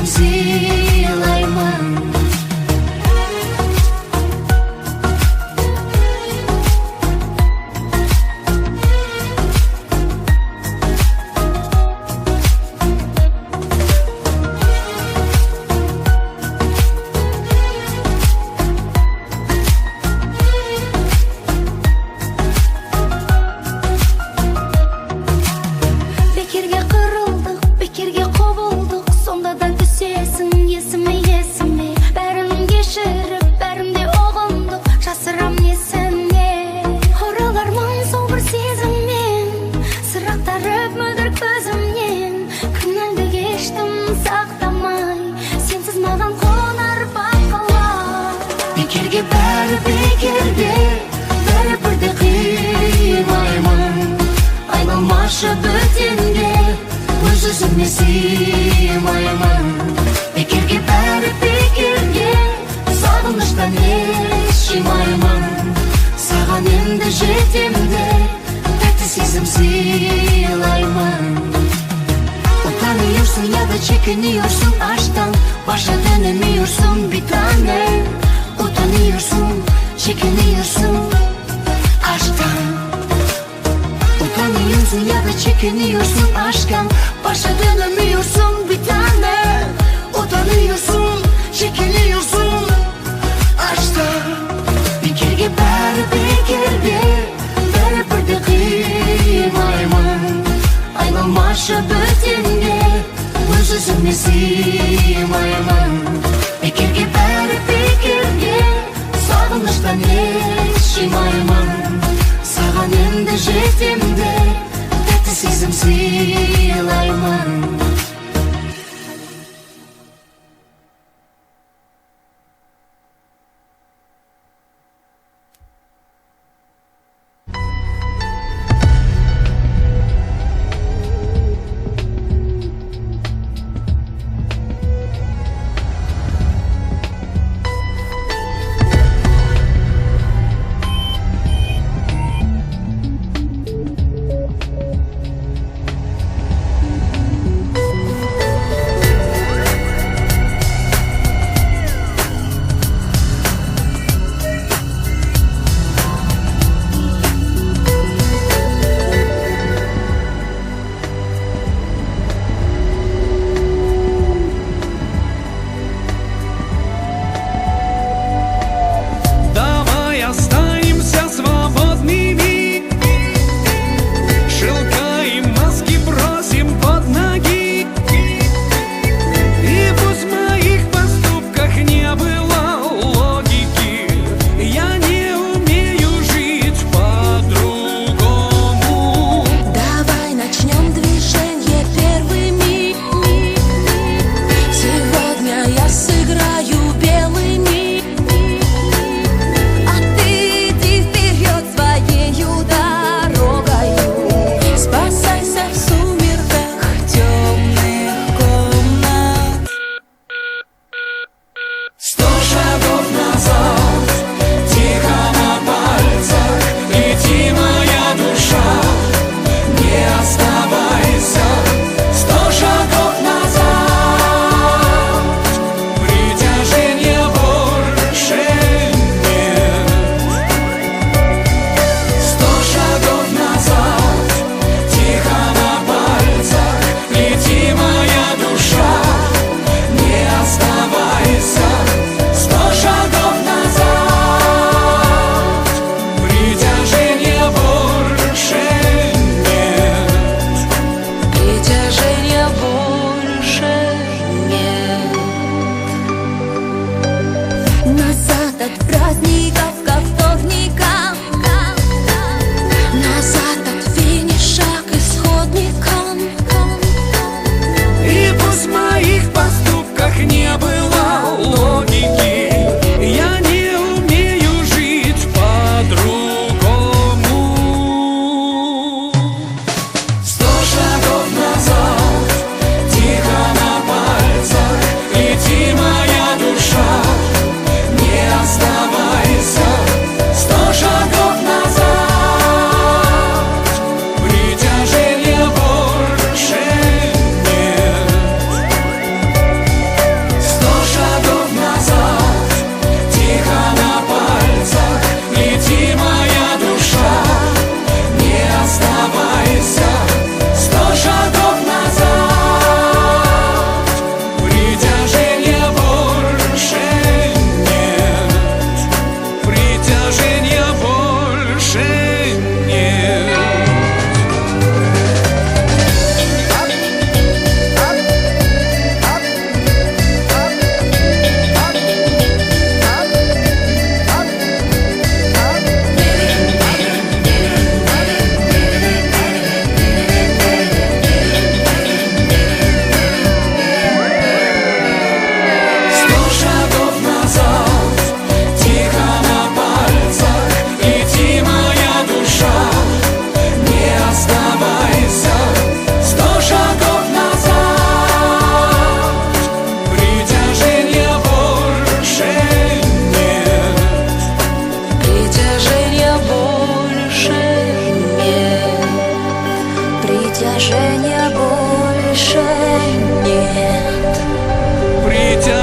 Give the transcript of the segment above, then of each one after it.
сезім сыйлаймын. Бекерге бәрі бекерге, бәрі бірде қимаймын. Айналмашы бөтенге, өз-өзіме сыймаймын. Бекерге бәрі бекерге, сағыныштан еш жимаймын. Саған енді жетемде, тәтті сезім сыйлаймын. Utanıyorsun ya da çekiniyorsun aşktan, başa dönemiyorsun bir tane. Utanıyorsun, çekiniyorsun aşktan. Utanıyorsun ya da çekiniyorsun aşktan, başa dönemiyorsun bir tane. Utanıyorsun, çekiniyorsun aşktan. Bekerge bari bekerge, bari birde kıymayman. Aylanmaşı bütünge, öz-özüme sıymayman. Bekerge bari bekerge, sağınıştan hiç жимаймын. Саған енді жетемде, тәтті сезім сыйлаймын.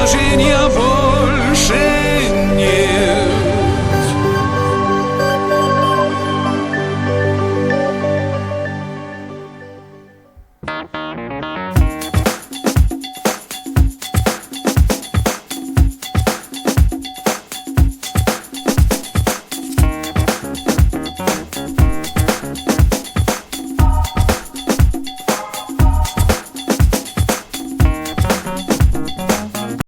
предложения